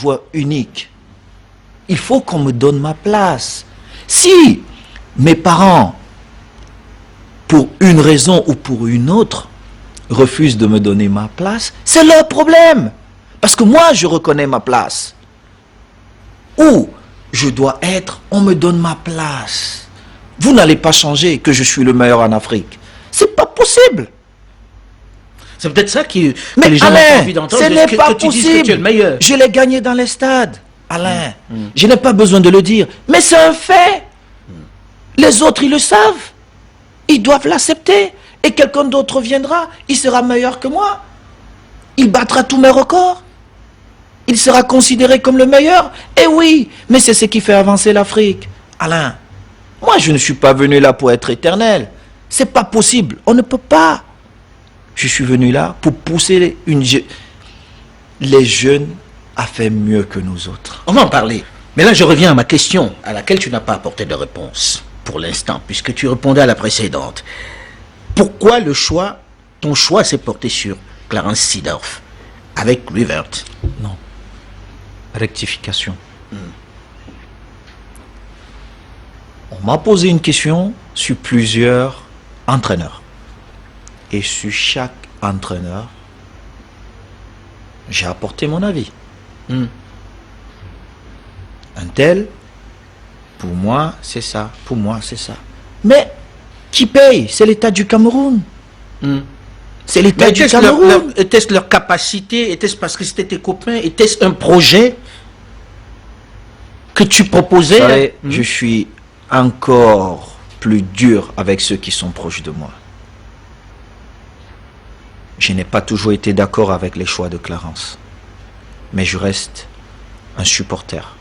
joueur unique. Il faut qu'on me donne ma place. Si mes parents, pour une raison ou pour une autre, refusent de me donner ma place, c'est leur problème. Parce que moi, je reconnais ma place. Où je dois être, on me donne ma place. Vous n'allez pas changer que je suis le meilleur en Afrique. C'est pas possible. C'est peut-être ça que Mais les gens Alain, ont envie d'entendre. ce n'est pas que tu dises que possible. tu es le meilleur. Je l'ai gagné dans les stades, Alain. Je n'ai pas besoin de le dire. Mais c'est un fait. Les autres, ils le savent. Ils doivent l'accepter. Et quelqu'un d'autre viendra. Il sera meilleur que moi. Il battra tous mes records. Il sera considéré comme le meilleur. Eh oui, mais c'est ce qui fait avancer l'Afrique. Alain, moi, je ne suis pas venu là pour être éternel. C'est pas possible. On ne peut pas. Je suis venu là pour pousser les jeunes à faire mieux que nous autres. On va en parler. Mais là, je reviens à ma question, à laquelle tu n'as pas apporté de réponse pour l'instant, puisque tu répondais à la précédente. Pourquoi ton choix s'est porté sur Clarence Seedorf avec Kluivert? Non. Rectification. On m'a posé une question sur plusieurs entraîneurs. Et sur chaque entraîneur, j'ai apporté mon avis. Un tel, pour moi, c'est ça. Pour moi, c'est ça. Mais qui paye? C'est l'État du Cameroun. C'est l'État du Cameroun. Était-ce leur capacité? Était-ce parce que c'était tes copains? Était-ce un projet que tu proposais? Vous savez, je suis encore plus dur avec ceux qui sont proches de moi. Je n'ai pas toujours été d'accord avec les choix de Clarence. Mais je reste un supporter.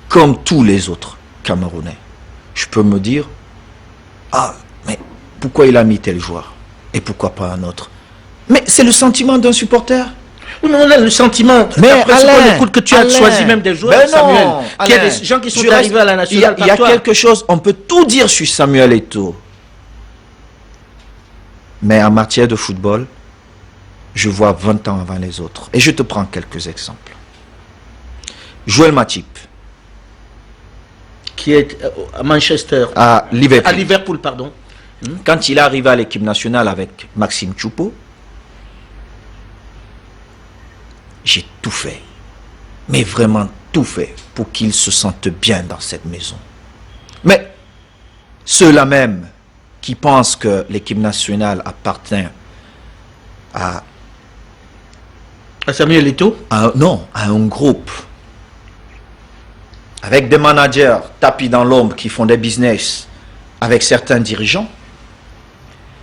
Comme tous les autres Camerounais. Je peux me dire, ah, mais pourquoi il a mis tel joueur? Et pourquoi pas un autre? Mais c'est le sentiment d'un supporter. Oui, mais on a le sentiment. Mais après ce qu'on Alain, écoute, que tu as Alain, choisi même des joueurs, ben non, Samuel. Qu'il y a Alain, des gens qui sont je reste- arrivés à la nationale Il y a par toi. quelque chose, on peut tout dire sur Samuel Eto'o. Mais en matière de football, je vois 20 ans avant les autres. Et je te prends quelques exemples. Joël Matip, Qui est à Manchester. à Liverpool. À Liverpool, pardon. Quand il est arrivé à l'équipe nationale avec Maxime Choupo, j'ai tout fait. Mais vraiment tout fait pour qu'il se sente bien dans cette maison. Mais ceux-là même qui pensent que l'équipe nationale appartient à Samuel Eto'o. non, à un groupe avec des managers tapis dans l'ombre qui font des business avec certains dirigeants,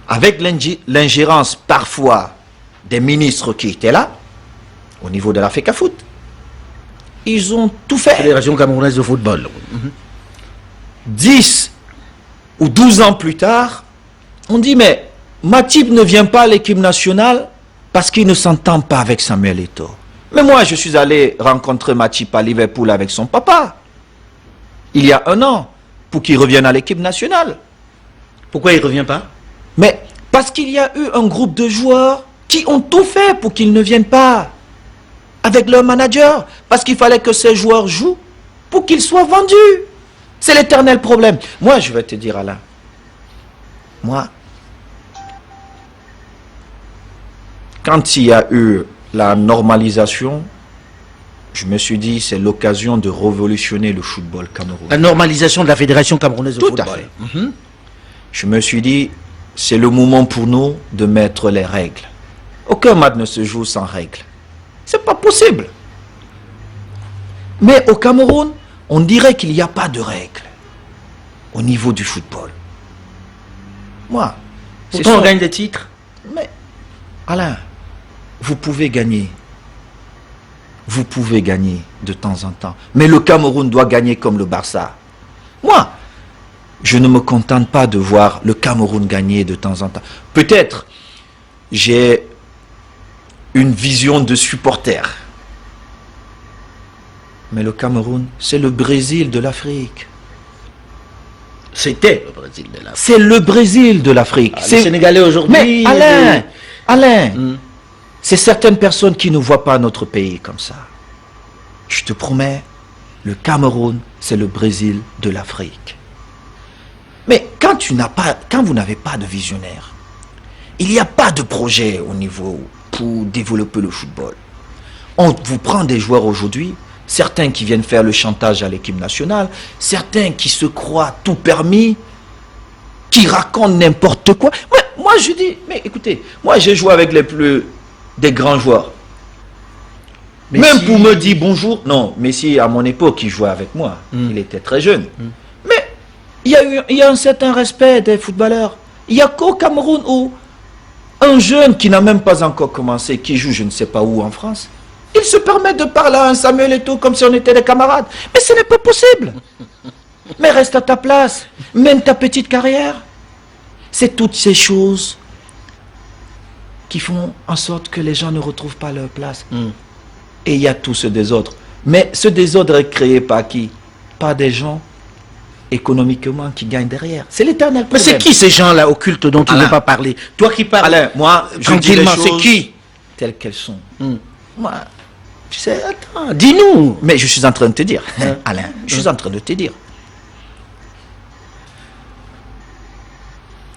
avec l'ingérence parfois des ministres qui étaient là, au niveau de la FECAFOOT, ils ont tout fait. Fédération camerounaise de football. 10 ou 12 ans plus tard, on dit mais Matip ne vient pas à l'équipe nationale parce qu'il ne s'entend pas avec Samuel Eto'o. Mais moi, je suis allé rencontrer Matip à Liverpool avec son papa, il y a 1 an, pour qu'il revienne à l'équipe nationale. Pourquoi il ne revient pas? Mais parce qu'il y a eu un groupe de joueurs qui ont tout fait pour qu'ils ne viennent pas avec leur manager, parce qu'il fallait que ces joueurs jouent pour qu'ils soient vendus. C'est l'éternel problème. Moi, je vais te dire, Alain, moi, quand il y a eu la normalisation, je me suis dit, c'est l'occasion de révolutionner le football camerounais. La normalisation de la Fédération camerounaise de Tout football. à fait. Je me suis dit, c'est le moment pour nous de mettre les règles. Aucun match ne se joue sans règles. C'est pas possible. Mais au Cameroun, on dirait qu'il n'y a pas de règles au niveau du football. Moi, Pourtant, on gagne des titres. mais Alain, vous pouvez gagner. Vous pouvez gagner de temps en temps. Mais le Cameroun doit gagner comme le Barça. Moi, je ne me contente pas de voir le Cameroun gagner de temps en temps. Peut-être j'ai une vision de supporter. Mais le Cameroun, c'est le Brésil de l'Afrique. C'était le Brésil de l'Afrique. C'est le Brésil de l'Afrique. Ah, les Sénégalais aujourd'hui. Mais Alain, c'est certaines personnes qui ne voient pas notre pays comme ça. je te promets, le Cameroun, c'est le Brésil de l'Afrique. Mais quand vous n'avez pas de visionnaire, il n'y a pas de projet au niveau pour développer le football. On vous prend des joueurs aujourd'hui, certains qui viennent faire le chantage à l'équipe nationale, certains qui se croient tout permis, qui racontent n'importe quoi. Moi, je dis, mais écoutez, moi j'ai joué avec des grands joueurs. Messi. Même pour me dire bonjour, non, Messi à mon époque, il jouait avec moi, il était très jeune. Mais il y a un certain respect des footballeurs. Il n'y a qu'au Cameroun où un jeune qui n'a même pas encore commencé, qui joue je ne sais pas où en France, il se permet de parler à un Samuel Eto'o comme si on était des camarades. Mais ce n'est pas possible. Mais reste à ta place, mène ta petite carrière. C'est toutes ces choses qui font en sorte que les gens ne retrouvent pas leur place. Et il y a tout ce désordre. Mais ce désordre est créé par qui? Par des gens économiquement qui gagnent derrière. C'est l'éternel problème. Mais c'est qui ces gens-là occultes dont tu ne veux pas parler? Toi qui parles. Alain, moi, tranquillement, c'est qui? Telles qu'elles sont. Moi, tu sais, attends, dis-nous. Mais je suis en train de te dire, Alain, je suis en train de te dire.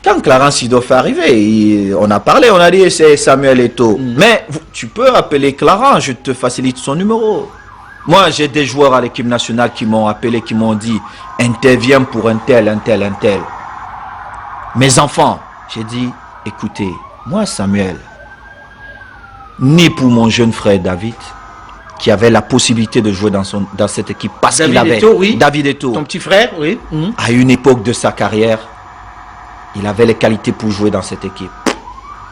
Quand Clarence Seedorf est arrivé, on a parlé, on a dit c'est Samuel Eto'o. Mais tu peux appeler Clarence, je te facilite son numéro. Moi, j'ai des joueurs à l'équipe nationale qui m'ont appelé, qui m'ont dit interviens pour un tel, un tel, un tel. Mes enfants, j'ai dit écoutez, moi Samuel, ni pour mon jeune frère David, qui avait la possibilité de jouer dans cette équipe parce qu'il avait David Eto'o, ton petit frère, oui. À une époque de sa carrière, il avait les qualités pour jouer dans cette équipe.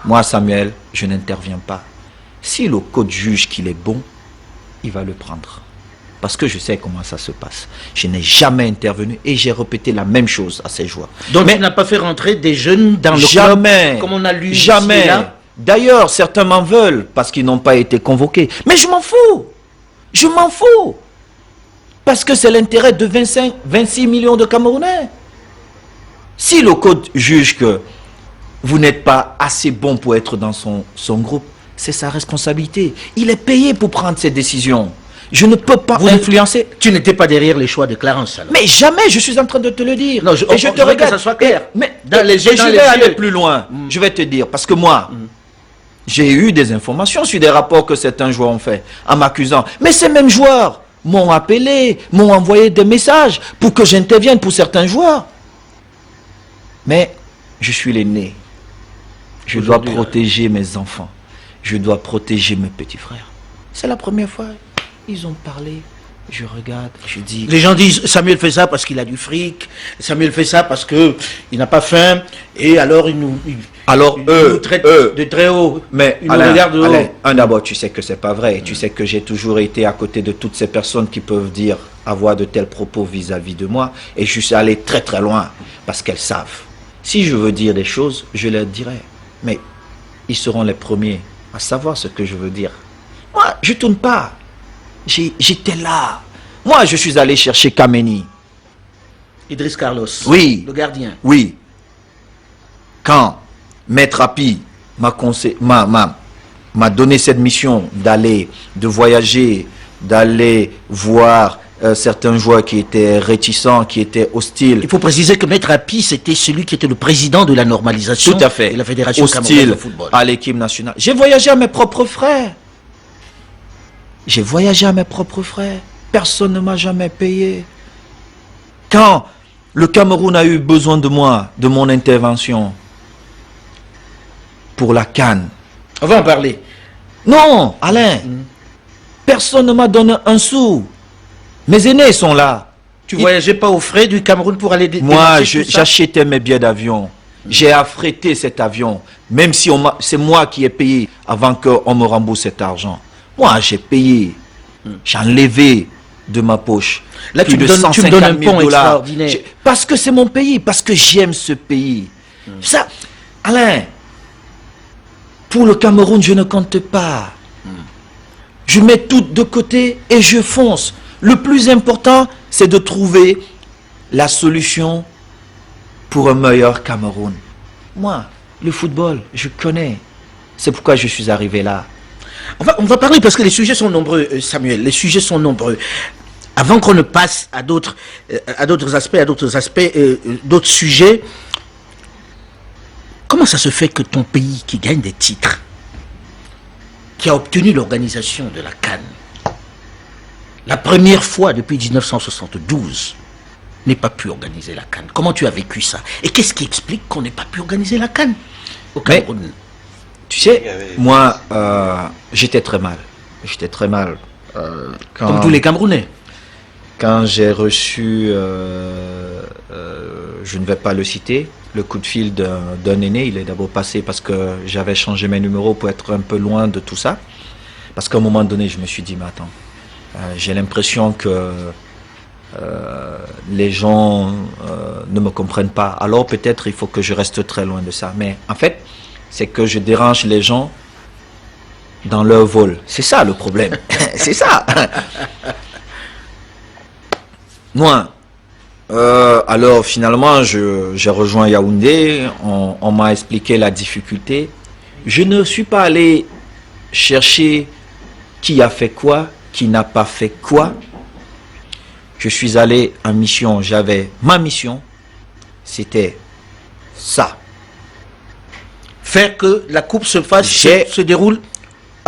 Moi, Samuel, je n'interviens pas. Si le coach juge qu'il est bon, il va le prendre. Parce que je sais comment ça se passe. Je n'ai jamais intervenu et j'ai répété la même chose à ces joueurs. Donc, tu n'as pas fait rentrer des jeunes dans le club, comme on a lu jamais. Ici, là. D'ailleurs, certains m'en veulent parce qu'ils n'ont pas été convoqués. Mais je m'en fous. Je m'en fous. Parce que c'est l'intérêt de 26 millions de Camerounais. Si le coach juge que vous n'êtes pas assez bon pour être dans son groupe, c'est sa responsabilité. Il est payé pour prendre ses décisions. Je ne peux pas influencer. Tu n'étais pas derrière les choix de Clarence, alors. Mais jamais, je suis en train de te le dire. Non, je te regarde. Que ça soit clair. Je vais aller plus loin. Je vais te dire, parce que moi, j'ai eu des informations sur des rapports que certains joueurs ont fait en m'accusant. Mais ces mêmes joueurs m'ont appelé, m'ont envoyé des messages pour que j'intervienne pour certains joueurs. Mais je suis l'aîné. Je dois protéger mes enfants. Je dois protéger mes petits frères. C'est la première fois. Ils ont parlé. Je regarde, je dis... Les gens disent, Samuel fait ça parce qu'il a du fric. Samuel fait ça parce qu'il n'a pas faim. Et alors, il nous traite de très haut. Mais il nous regarde de haut. Alain, d'abord, tu sais que c'est pas vrai. Tu sais que j'ai toujours été à côté de toutes ces personnes qui peuvent dire, avoir de tels propos vis-à-vis de moi. Et je suis allé très très loin. Parce qu'elles savent. Si je veux dire des choses, je leur dirai. Mais ils seront les premiers à savoir ce que je veux dire. Moi, je tourne pas. J'étais là. Moi, je suis allé chercher Kameni. Idriss Carlos. Oui. Le gardien. Oui. Quand Maître Api m'a donné cette mission de voyager, d'aller voir certains joueurs qui étaient réticents, qui étaient hostiles. Il faut préciser que Maître Api, c'était celui qui était le président de la normalisation. Tout à fait. De la Fédération camerounaise de football. À l'équipe nationale. J'ai voyagé à mes propres frais. J'ai voyagé à mes propres frais. Personne ne m'a jamais payé. Quand le Cameroun a eu besoin de moi, de mon intervention, pour la CAN. On va en parler. Non, Alain. Personne ne m'a donné un sou. Mes aînés sont là. Tu voyageais pas aux frais du Cameroun pour aller... Moi, j'achetais mes billets d'avion. J'ai affrété cet avion. Même si c'est moi qui ai payé avant qu'on me rembourse cet argent. Moi, j'ai payé. J'ai enlevé de ma poche. Là, tu me donnes un pont extraordinaire. Parce que c'est mon pays. Parce que j'aime ce pays. Ça, Alain, pour le Cameroun, je ne compte pas. Je mets tout de côté et je fonce. Le plus important, c'est de trouver la solution pour un meilleur Cameroun. Moi, le football, je connais. C'est pourquoi je suis arrivé là. On va parler parce que les sujets sont nombreux, Samuel. Les sujets sont nombreux. Avant qu'on ne passe à d'autres aspects, d'autres sujets, comment ça se fait que ton pays qui gagne des titres, qui a obtenu l'organisation de la CAN, la première fois depuis 1972, n'ait pas pu organiser la CAN? Comment tu as vécu ça? Et qu'est-ce qui explique qu'on n'ait pas pu organiser la CAN au Cameroun? Tu sais, moi, j'étais très mal. J'étais très mal. Comme tous les Camerounais. Quand j'ai reçu, je ne vais pas le citer, le coup de fil d'un aîné, il est d'abord passé parce que j'avais changé mes numéros pour être un peu loin de tout ça. Parce qu'à un moment donné, je me suis dit, mais attends, j'ai l'impression que les gens ne me comprennent pas. Alors peut-être il faut que je reste très loin de ça. Mais en fait, c'est que je dérange les gens dans leur vol. C'est ça le problème. C'est ça. Moi, alors finalement, j'ai rejoint Yaoundé, on m'a expliqué la difficulté. Je ne suis pas allé chercher qui a fait quoi, qui n'a pas fait quoi. Je suis allé en mission, j'avais ma mission, c'était ça. Faire que la coupe se déroule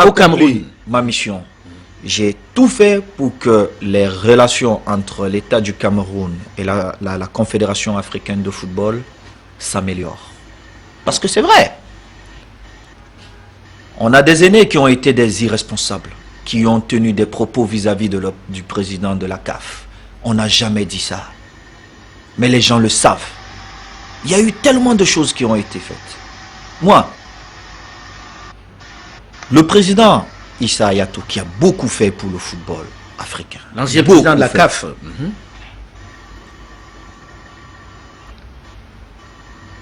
au Cameroun. Ma mission. J'ai tout fait pour que les relations entre l'État du Cameroun et la Confédération africaine de football s'améliorent. Parce que c'est vrai. On a des aînés qui ont été des irresponsables, qui ont tenu des propos vis-à-vis du président de la CAF. On n'a jamais dit ça. Mais les gens le savent. Il y a eu tellement de choses qui ont été faites. Moi, le président Issa Hayatou, qui a beaucoup fait pour le football africain. L'ancien président de la CAF.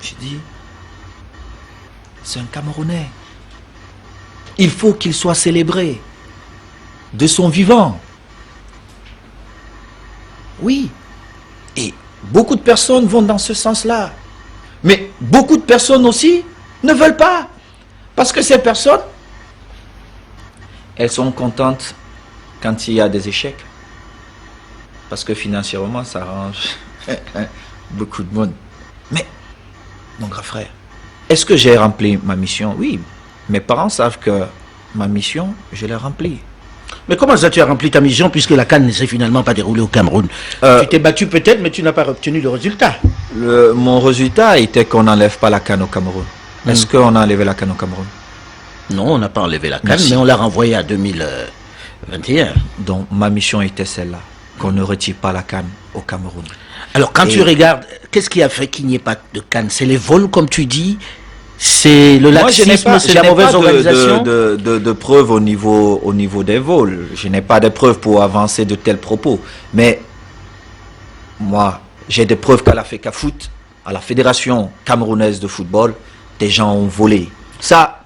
J'ai dit, c'est un Camerounais. Il faut qu'il soit célébré de son vivant. Oui. Et beaucoup de personnes vont dans ce sens-là. Mais beaucoup de personnes aussi ne veulent pas. Parce que ces personnes, elles sont contentes quand il y a des échecs. Parce que financièrement, ça arrange beaucoup de monde. Mais, mon grand frère, est-ce que j'ai rempli ma mission? Oui. Mes parents savent que ma mission, je l'ai remplie. Mais comment ça tu as rempli ta mission puisque la CAN ne s'est finalement pas déroulée au Cameroun? Tu t'es battu peut-être, mais tu n'as pas obtenu le résultat. Mon résultat était qu'on n'enlève pas la CAN au Cameroun. Est-ce qu'on a enlevé la CAN au Cameroun? Non, on n'a pas enlevé la CAN, mais on l'a renvoyée à 2021. Donc ma mission était celle-là, qu'on ne retire pas la CAN au Cameroun. Alors quand tu regardes, qu'est-ce qui a fait qu'il n'y ait pas de CAN? C'est les vols, comme tu dis? C'est le laxisme, c'est la mauvaise organisation? de preuves au niveau des vols. Je n'ai pas de preuves pour avancer de tels propos. Mais moi, j'ai des preuves qu'à la FECAFOOT, à la Fédération camerounaise de football, des gens ont volé. Ça,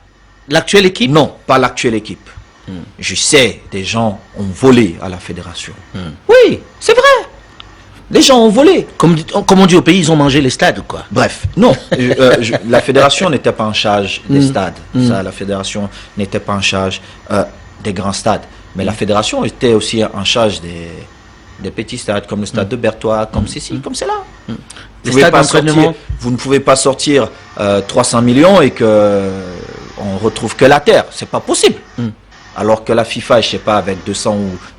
l'actuelle équipe? Non, pas l'actuelle équipe. Je sais, des gens ont volé à la fédération. Oui, c'est vrai. Les gens ont volé. Comme on dit au pays, ils ont mangé les stades, quoi. Bref, non. La fédération n'était pas en charge des stades. Ça, la fédération n'était pas en charge des grands stades. Mais la fédération était aussi en charge des petits stades, comme le stade de Berthois, comme ceci, comme cela. Vous ne pouvez pas sortir 300 millions et que on retrouve que la terre. C'est pas possible. Alors que la FIFA, je sais pas, avec 200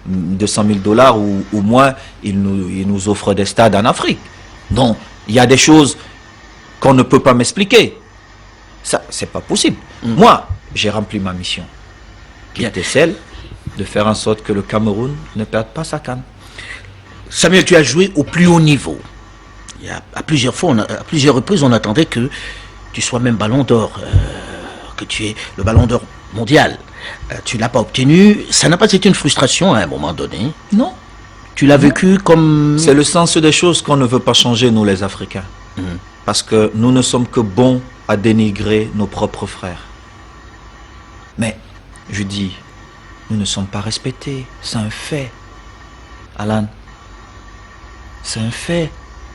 000 dollars ou moins, il nous offre des stades en Afrique. Donc, il y a des choses qu'on ne peut pas m'expliquer. Ça, c'est pas possible. Moi, j'ai rempli ma mission, qui était celle de faire en sorte que le Cameroun ne perde pas sa CAN. Samuel, tu as joué au plus haut niveau. À plusieurs reprises, on attendait que tu sois même ballon d'or, que tu aies le ballon d'or mondial. Tu ne l'as pas obtenu. Ça n'a pas été une frustration à un moment donné? Non. Tu l'as vécu comme... C'est le sens des choses qu'on ne veut pas changer, nous les Africains. Parce que nous ne sommes que bons à dénigrer nos propres frères. Mais, je dis, nous ne sommes pas respectés. C'est un fait. Alan, c'est un fait.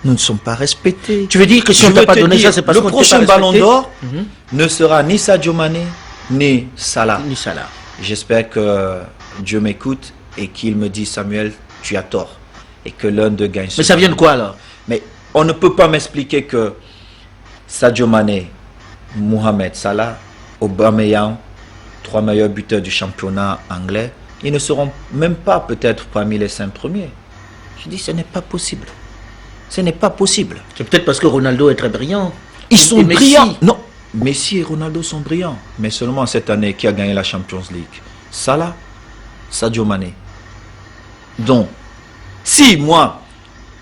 Nous ne sommes pas respectés. Tu veux dire que si on ne t'a pas donné ça, c'est parce qu'on ne t'a pas respecté? Le prochain ballon d'or ne sera ni Sadio Mané, ni Salah. J'espère que Dieu m'écoute et qu'il me dit, Samuel, tu as tort. Et que l'un d'eux gagne. Mais ça vient de quoi alors? Mais on ne peut pas m'expliquer que Sadio Mané, Mohamed Salah, Aubameyang, 3 meilleurs buteurs du championnat anglais, ils ne seront même pas peut-être parmi les 5 premiers. Je dis, ce n'est pas possible. Ce n'est pas possible. C'est peut-être parce que Ronaldo est très brillant. Ils sont Et Messi. brillants. Non, Messi et Ronaldo sont brillants. Mais seulement cette année, qui a gagné la Champions League? Salah, Sadio Mané. Donc, si moi,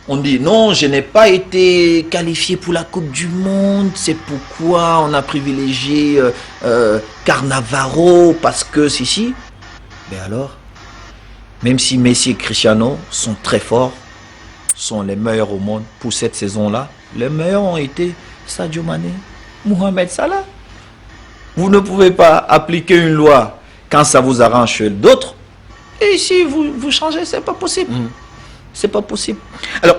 on dit non, je n'ai pas été qualifié pour la Coupe du Monde, c'est pourquoi on a privilégié Cannavaro, parce que si. Mais alors, même si Messi et Cristiano sont très forts, sont les meilleurs au monde pour cette saison-là, les meilleurs ont été Sadio Mané, Mohamed Salah. Vous ne pouvez pas appliquer une loi quand ça vous arrange chez d'autres, et si vous changez, c'est pas possible. C'est pas possible. Alors,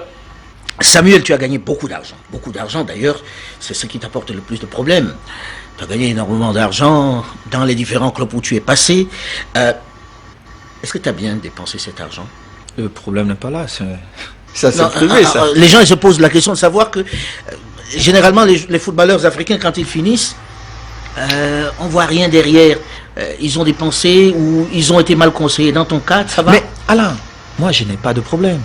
Samuel, tu as gagné beaucoup d'argent. Beaucoup d'argent, d'ailleurs, c'est ce qui t'apporte le plus de problèmes. Tu as gagné énormément d'argent dans les différents clubs où tu es passé. Est-ce que tu as bien dépensé cet argent? Le problème n'est pas là. Ça, c'est Non, privé, ça. Les gens ils se posent la question de savoir que, généralement, les footballeurs africains, quand ils finissent, on voit rien derrière. Ils ont dépensé ou ils ont été mal conseillés. Dans ton cas, ça va? Mais Alain, moi, je n'ai pas de problème.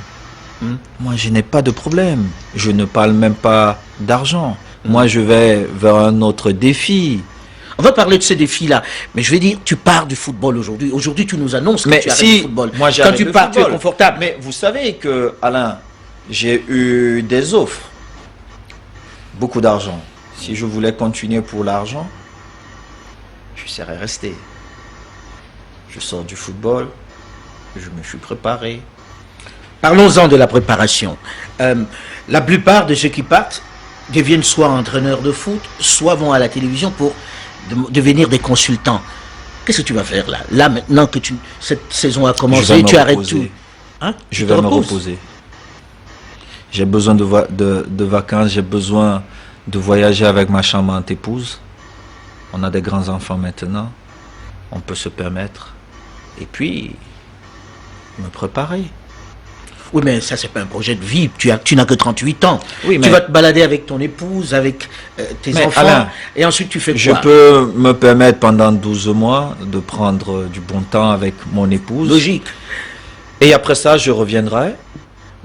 Moi, je n'ai pas de problème. Je ne parle même pas d'argent. Moi, je vais vers un autre défi. On va parler de ces défis-là. Mais je vais dire, tu pars du football aujourd'hui. Aujourd'hui, tu nous annonces que Mais tu arrêtes si, le football. moi, Quand j'arrête tu le pars, tu es football. confortable. Mais vous savez que, Alain, j'ai eu des offres. Beaucoup d'argent. Si je voulais continuer pour l'argent, je serais resté. Je sors du football. Je me suis préparé. Parlons-en de la préparation. La plupart de ceux qui partent deviennent soit entraîneurs de foot, soit vont à la télévision pour devenir des consultants. Qu'est-ce que tu vas faire là? Là, maintenant que cette saison a Je commencé, vais me tu arrêtes reposer. tout. Hein? Je Tu vais te me reposes. reposer. J'ai besoin de vacances, j'ai besoin de voyager avec ma charmante épouse. On a des grands-enfants maintenant. On peut se permettre. Et puis, me préparer. Oui, mais ça, c'est pas un projet de vie. Tu n'as que 38 ans. Oui, Tu mais- vas te balader avec ton épouse, avec tes Mais enfants. Alain, et ensuite, tu fais Je quoi? peux me permettre pendant 12 mois de prendre du bon temps avec mon épouse. Logique. Et après ça, je reviendrai.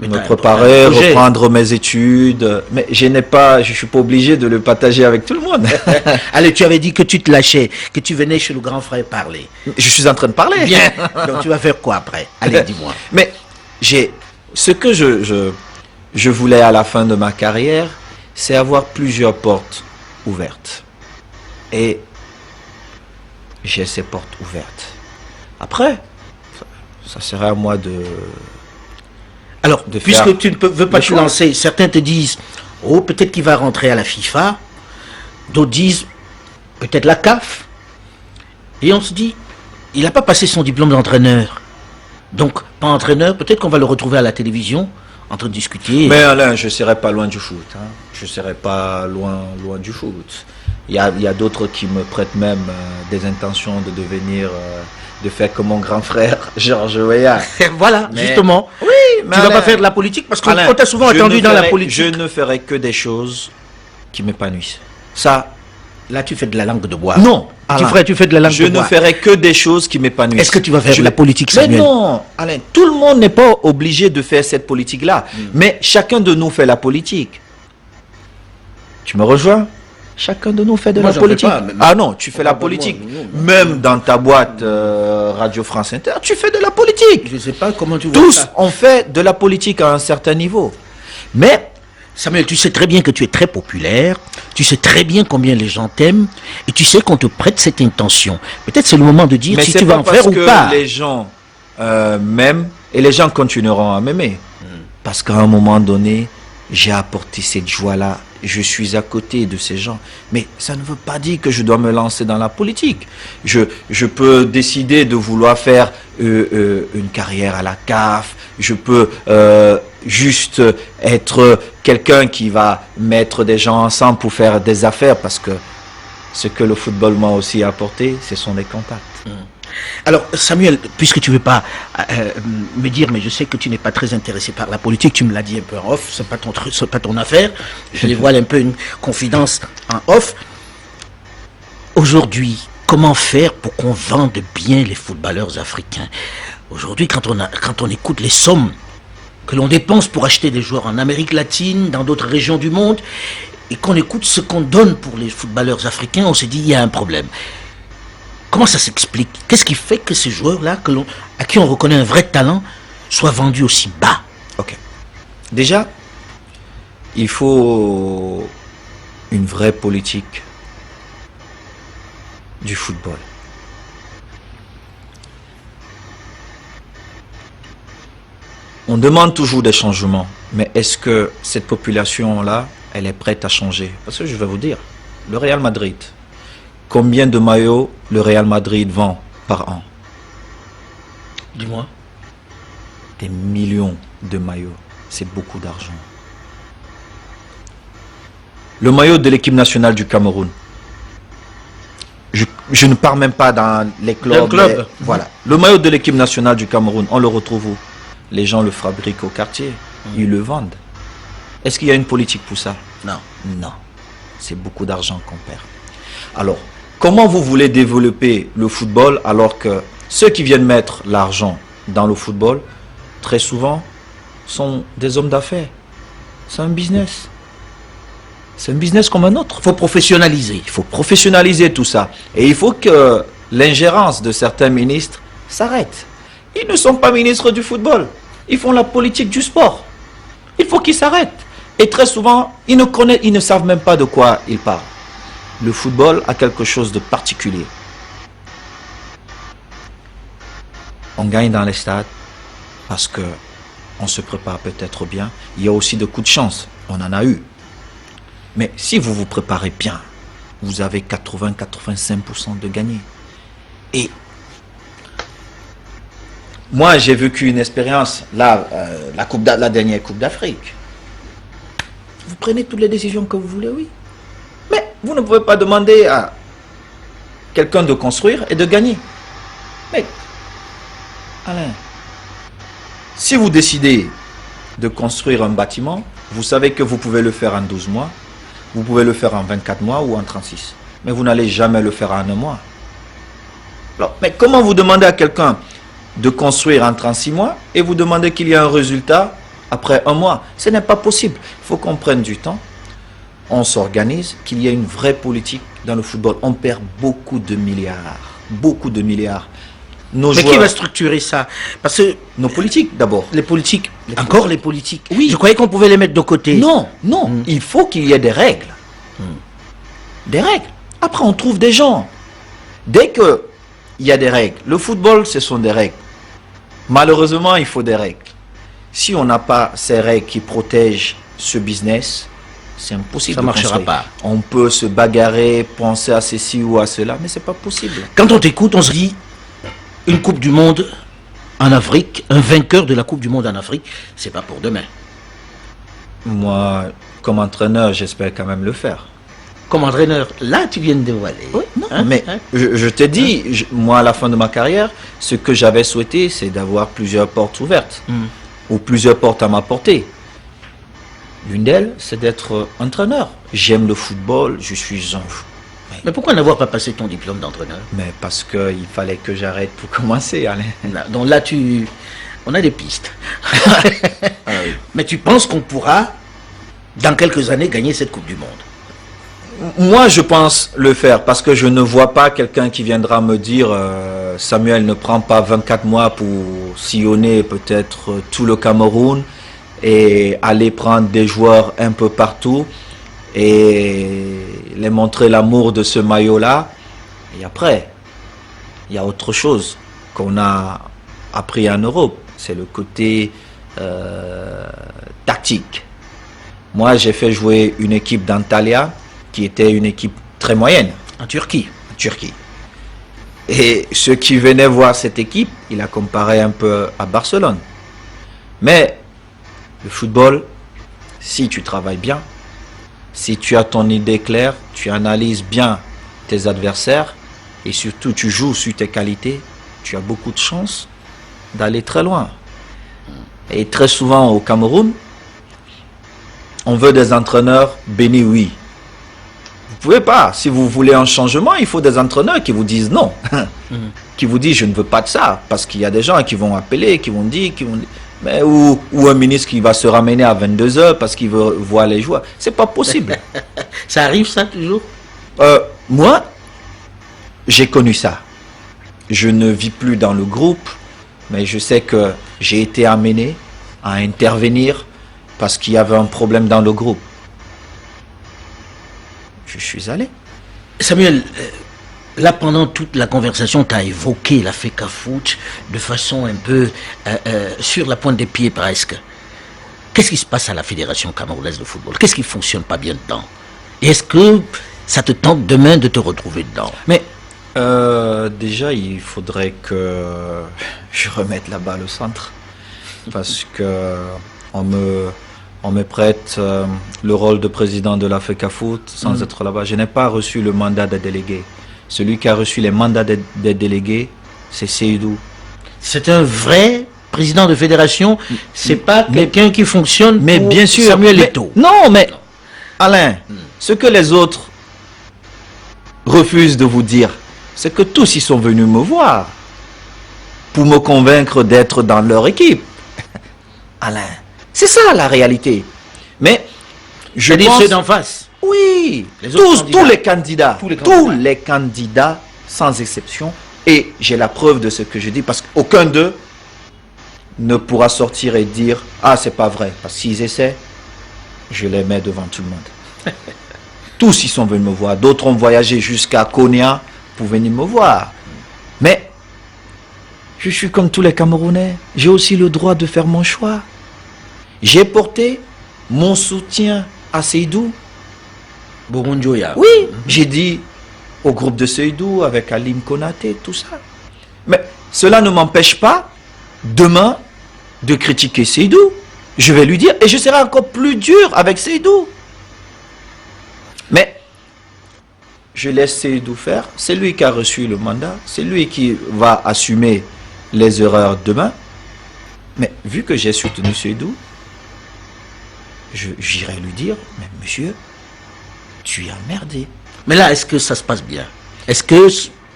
Mais Me t'as un préparer, projet. reprendre mes études. Mais je suis pas obligé de le partager avec tout le monde. Allez, tu avais dit que tu te lâchais, que tu venais chez le grand frère parler. Je suis en train de parler. Bien. Donc, tu vas faire quoi après? Allez, dis-moi. Mais ce que je voulais à la fin de ma carrière, c'est avoir plusieurs portes ouvertes. Et j'ai ces portes ouvertes. Après, ça serait à moi de... Alors, de puisque faire tu ne veux pas le te choix. lancer, certains te disent, oh, peut-être qu'il va rentrer à la FIFA. D'autres disent, peut-être la CAF. Et on se dit, il n'a pas passé son diplôme d'entraîneur. Donc, pas entraîneur, peut-être qu'on va le retrouver à la télévision, en train de discuter. Mais Alain, je ne serai pas loin du foot. Hein. Je ne serai pas loin du foot. Il y a d'autres qui me prêtent même des intentions de devenir... de faire comme mon grand frère, Georges Weah. Voilà, Mais- justement. Oui, mais Tu ne vas Alain, pas faire de la politique parce qu'on Alain, t'a souvent je attendu ne dans la ferai- politique. Je ne ferai que des choses qui m'épanouissent. Ça, Là, tu fais de la langue de bois. non. Tu Alain, fais de la langue je de ne bois. ferai que des choses qui m'épanouissent. Est-ce que tu vas faire de la politique, Mais Samuel? non, Alain, tout le monde n'est pas obligé de faire cette politique-là. Mais chacun de nous fait la politique. Tu me rejoins? Chacun de nous fait de Moi, la j'en fais politique. pas, mais- Ah non, tu fais la Pas moi, politique. non. Même dans ta boîte Radio France Inter, tu fais de la politique. Je ne sais pas comment tu vois Tous ça. ont fait de la politique à un certain niveau. Mais Samuel, tu sais très bien que tu es très populaire, tu sais très bien combien les gens t'aiment, et tu sais qu'on te prête cette intention. Peut-être c'est le moment de dire Mais si c'est tu vas pas en parce faire ou que pas. les gens m'aiment et les gens continueront à m'aimer. Parce qu'à un moment donné, j'ai apporté cette joie-là. Je suis à côté de ces gens. Mais ça ne veut pas dire que je dois me lancer dans la politique. Je peux décider de vouloir faire une carrière à la CAF. Je peux juste être quelqu'un qui va mettre des gens ensemble pour faire des affaires parce que ce que le football m'a aussi apporté, ce sont des contacts. Alors, Samuel, puisque tu ne veux pas me dire, mais je sais que tu n'es pas très intéressé par la politique, tu me l'as dit un peu en off, c'est pas ton truc, c'est pas ton affaire. Je dévoile un peu une confidence en off. Aujourd'hui, comment faire pour qu'on vende bien les footballeurs africains? Aujourd'hui, quand on écoute les sommes que l'on dépense pour acheter des joueurs en Amérique latine, dans d'autres régions du monde, et qu'on écoute ce qu'on donne pour les footballeurs africains, on s'est dit, il y a un problème. Comment ça s'explique? Qu'est-ce qui fait que ces joueurs-là, à qui on reconnaît un vrai talent, soient vendus aussi bas? Ok. Déjà, il faut une vraie politique du football. On demande toujours des changements, mais est-ce que cette population-là, elle est prête à changer? Parce que je vais vous dire, le Real Madrid, combien de maillots le Real Madrid vend par an? Dis-moi. Des millions de maillots. C'est beaucoup d'argent. Le maillot de l'équipe nationale du Cameroun. Je ne pars même pas dans les clubs. club. Voilà. Le maillot de l'équipe nationale du Cameroun, on le retrouve où? Les gens le fabriquent au quartier. Ils le vendent. Est-ce qu'il y a une politique pour ça? Non. Non. C'est beaucoup d'argent qu'on perd. Alors, comment vous voulez développer le football alors que ceux qui viennent mettre l'argent dans le football, très souvent, sont des hommes d'affaires? C'est un business. C'est un business comme un autre. Il faut professionnaliser. Il faut professionnaliser tout ça. Et il faut que l'ingérence de certains ministres s'arrête. Ils ne sont pas ministres du football. Ils font la politique du sport. Il faut qu'ils s'arrêtent. Et très souvent, ils ne savent même pas de quoi ils parlent. Le football a quelque chose de particulier. On gagne dans les stades parce que on se prépare peut-être bien. Il y a aussi de coups de chance. On en a eu. Mais si vous vous préparez bien, vous avez 80-85% de gagner. Et moi, j'ai vécu une expérience, là, la dernière Coupe d'Afrique. Vous prenez toutes les décisions que vous voulez, oui. Mais vous ne pouvez pas demander à quelqu'un de construire et de gagner. Mais, Alain, si vous décidez de construire un bâtiment, vous savez que vous pouvez le faire en 12 mois, vous pouvez le faire en 24 mois ou en 36. Mais vous n'allez jamais le faire en un mois. Alors, mais comment vous demandez à quelqu'un de construire en 36 mois et vous demandez qu'il y ait un résultat après un mois? Ce n'est pas possible. Il faut qu'on prenne du temps, on s'organise, qu'il y ait une vraie politique dans le football. On perd beaucoup de milliards. Beaucoup de milliards. Nos Mais joueurs, qui va structurer ça? Parce que nos politiques d'abord. les politiques, encore les politiques. Oui. Je croyais qu'on pouvait les mettre de côté. Non, non. Il faut qu'il y ait des règles. Des règles. Après, on trouve des gens. Dès que il y a des règles, le football, ce sont des règles. Malheureusement, il faut des règles. Si on n'a pas ces règles qui protègent ce business, c'est impossible. Ça de marchera construire. pas. On peut se bagarrer, penser à ceci ou à cela, mais c'est pas possible. Quand on t'écoute, on se dit une Coupe du Monde en Afrique, un vainqueur de la Coupe du Monde en Afrique, c'est pas pour demain. Moi, comme entraîneur, j'espère quand même le faire. Comme entraîneur, là tu viens de dévoiler. Oui, non, Hein, mais hein. je te dis, moi à la fin de ma carrière, ce que j'avais souhaité, c'est d'avoir plusieurs portes ouvertes, ou plusieurs portes à ma portée. L'une d'elles, c'est d'être entraîneur. J'aime le football, je suis un fou. Mais pourquoi n'avoir pas passé ton diplôme d'entraîneur? Mais parce qu'il fallait que j'arrête pour commencer, Alain. Donc là, on a des pistes. Mais tu penses qu'on pourra, dans quelques années, gagner cette Coupe du Monde? Moi, je pense le faire parce que je ne vois pas quelqu'un qui viendra me dire Samuel, ne prends pas 24 mois pour sillonner peut-être tout le Cameroun et aller prendre des joueurs un peu partout et les montrer l'amour de ce maillot-là. Et après, il y a autre chose qu'on a appris en Europe, c'est le côté tactique. Moi, j'ai fait jouer une équipe d'Antalya qui était une équipe très moyenne. En Turquie. En Turquie. Et ceux qui venaient voir cette équipe, il a comparé un peu à Barcelone. Mais le football, si tu travailles bien, si tu as ton idée claire, tu analyses bien tes adversaires et surtout tu joues sur tes qualités, tu as beaucoup de chance d'aller très loin. Et très souvent au Cameroun, on veut des entraîneurs bénis, oui. Vous pouvez pas. Si vous voulez un changement, il faut des entraîneurs qui vous disent non. Qui vous disent je ne veux pas de ça. Parce qu'il y a des gens qui vont appeler, qui vont dire, mais ou un ministre qui va se ramener à 22h parce qu'il veut voir les joueurs. C'est pas possible. Ça arrive ça toujours? Moi, j'ai connu ça. Je ne vis plus dans le groupe, mais je sais que j'ai été amené à intervenir parce qu'il y avait un problème dans le groupe. Je suis allé. Samuel, là pendant toute la conversation, tu as évoqué la FECAFOOT de façon un peu sur la pointe des pieds presque. Qu'est-ce qui se passe à la Fédération camerounaise de football? Qu'est-ce qui ne fonctionne pas bien dedans? Et est-ce que ça te tente demain de te retrouver dedans? Mais déjà, il faudrait que je remette la balle au centre. Parce que on me prête le rôle de président de la FECAFOOT sans être là-bas. Je n'ai pas reçu le mandat des délégués. Celui qui a reçu les mandats des délégués, c'est Seydou. C'est un vrai président de fédération. C'est pas quelqu'un qui fonctionne Mais pour bien sûr. Samuel mais- Eto'o. Non, mais Alain, ce que les autres refusent de vous dire, c'est que tous ils sont venus me voir pour me convaincre d'être dans leur équipe. Alain, c'est ça la réalité. Mais je C'est-à-dire pense... ceux d'en face. Oui, Les autres tous candidats. les candidats, sans exception. Et j'ai la preuve de ce que je dis parce qu'aucun d'eux ne pourra sortir et dire « Ah, c'est pas vrai ». Parce qu'ils essaient, je les mets devant tout le monde. Tous ils sont venus me voir. D'autres ont voyagé jusqu'à Konya pour venir me voir. Mais je suis comme tous les Camerounais. J'ai aussi le droit de faire mon choix. J'ai porté mon soutien à Seydou. Bourundjoya. Oui, j'ai dit au groupe de Seydou avec Alim Konaté, tout ça. Mais cela ne m'empêche pas demain de critiquer Seydou. Je vais lui dire, et je serai encore plus dur avec Seydou. Mais je laisse Seydou faire. C'est lui qui a reçu le mandat. C'est lui qui va assumer les erreurs demain. Mais vu que j'ai soutenu Seydou, j'irai lui dire, mais monsieur, tu as merdé. Mais là, est-ce que ça se passe bien? Est-ce que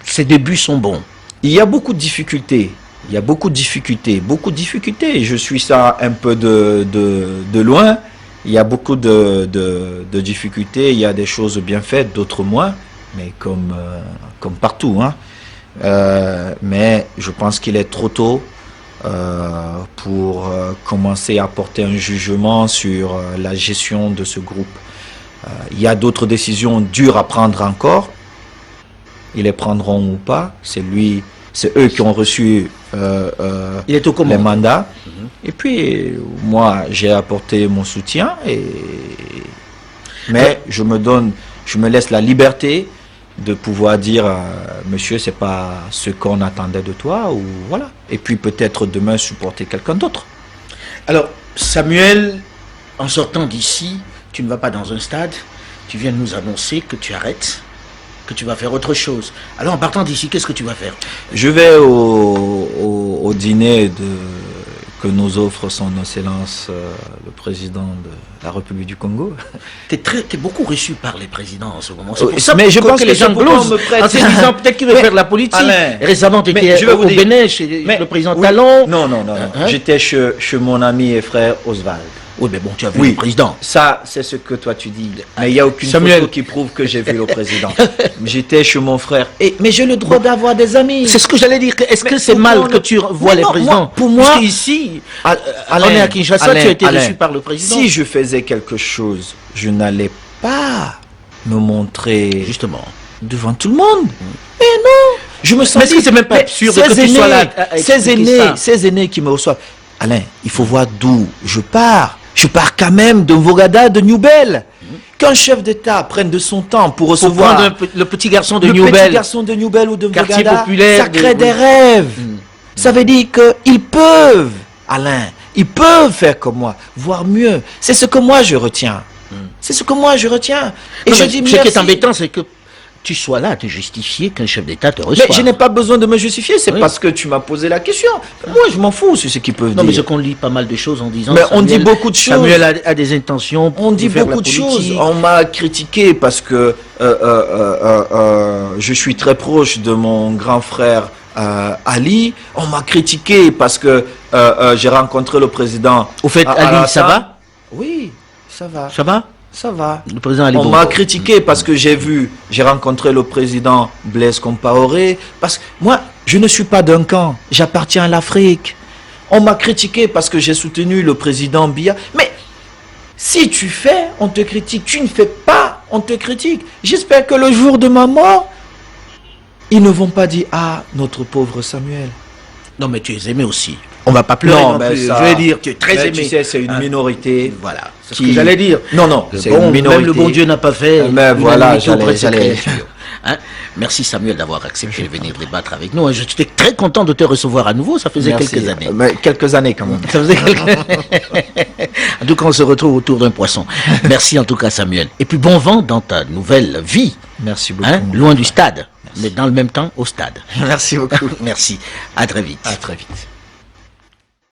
ses débuts sont bons? Il y a beaucoup de difficultés. Il y a beaucoup de difficultés. Je suis ça un peu de loin. Il y a beaucoup de difficultés. Il y a des choses bien faites, d'autres moins. Mais comme partout. Hein. Mais je pense qu'il est trop tôt pour commencer à porter un jugement sur la gestion de ce groupe. Il y a d'autres décisions dures à prendre encore. Ils les prendront ou pas. C'est eux qui ont reçu Il est au les commandement. mandats. Et puis, moi, j'ai apporté mon soutien. Mais je me laisse la liberté de pouvoir dire, monsieur, c'est pas ce qu'on attendait de toi, ou voilà. Et puis peut-être demain supporter quelqu'un d'autre. Alors, Samuel, en sortant d'ici, tu ne vas pas dans un stade, tu viens de nous annoncer que tu arrêtes, que tu vas faire autre chose. Alors, en partant d'ici, qu'est-ce que tu vas faire? Je vais au dîner que nous offre son Excellence le président de la République du Congo. T'es beaucoup reçu par les présidents en ce moment. Mais je pense que les gens c'est pourquoi on glosent me prête- en se disant peut-être qu'il veut Mais, faire de la politique. Alain, Récemment, tu mais étais je vais vous au dire- Bénin chez Mais- le président oui. Talon. Non. Hein? J'étais chez mon ami et frère Oswald. Oui, mais bon, tu as vu Oui. le président. Ça, c'est ce que toi tu dis. Mais il n'y a aucune Samuel. photo qui prouve que j'ai vu le président. J'étais chez mon frère. Mais j'ai le droit d'avoir des amis. C'est ce que j'allais dire. Est-ce que Mais c'est pourquoi mal on que ne- tu vois Mais les non, présidents? moi, pour moi- Puisqu'ici, Alain, on est à Kinshasa, Alain, tu as été Alain, reçu par le président. Si je faisais quelque chose, je n'allais pas me montrer Justement. devant tout le monde. Mais non, je me sens. Mais est-ce que c'est même pas absurde que tu sois là à expliquer ça? Ces aînés qui me reçoivent. Alain, il faut voir d'où je pars. Je pars quand même de Vogada, de Newbel. Qu'un chef d'État prenne de son temps pour Pour recevoir prendre le petit garçon de le Newbel. petit garçon de Newbel ou de Quartier Vogada, populaire ça de- crée des rêves. Ça veut dire qu'ils peuvent, Alain, ils peuvent faire comme moi, voire mieux. C'est ce que moi je retiens. C'est ce que moi je retiens. Et Non, je mais dis ce qui est merci. embêtant, c'est que tu sois là à te justifier qu'un chef d'État te reçoive. Mais je n'ai pas besoin de me justifier, c'est Oui. parce que tu m'as posé la question. Moi, je m'en fous, c'est ce qu'ils peuvent Non, mais dire. c'est qu'on lit pas mal de choses en disant... Mais on Samuel- dit beaucoup de choses. Samuel a des intentions On dit faire la beaucoup de choses. politique. On m'a critiqué parce que je suis très proche de mon grand frère Ali. On m'a critiqué parce que j'ai rencontré le président. Au fait, Ali, Alassane. ça va? Oui, ça va. Ça va? Ça va. Le président Ali On Bongo. m'a critiqué parce que j'ai rencontré le président Blaise Compaoré. Parce que moi, je ne suis pas d'un camp. J'appartiens à l'Afrique. On m'a critiqué parce que j'ai soutenu le président Biya. Mais si tu fais, on te critique. Tu ne fais pas, on te critique. J'espère que le jour de ma mort, ils ne vont pas dire, ah, notre pauvre Samuel. Non, mais tu es aimé aussi. On va pas pleurer non mais plus. ça- Je vais dire, tu es très mais aimé. Tu sais, c'est une Hein? minorité. Voilà, c'est ce qui- que j'allais dire. Non, non, Le c'est bon, une minorité. même le bon Dieu n'a pas fait. Mais voilà, l'humanité auprès de ses j'allais- créatures. Hein? Merci Samuel d'avoir accepté de venir débattre avec nous. Je suis très content de te recevoir à nouveau. Ça faisait Merci. quelques années. Mais quelques années quand même. Ça faisait En tout cas, on se retrouve autour d'un poisson. Merci en tout cas, Samuel. Et puis bon vent dans ta nouvelle vie. Merci beaucoup. Hein? Loin du stade, mais dans le même temps au stade. Merci beaucoup. Merci. À très vite. À très vite.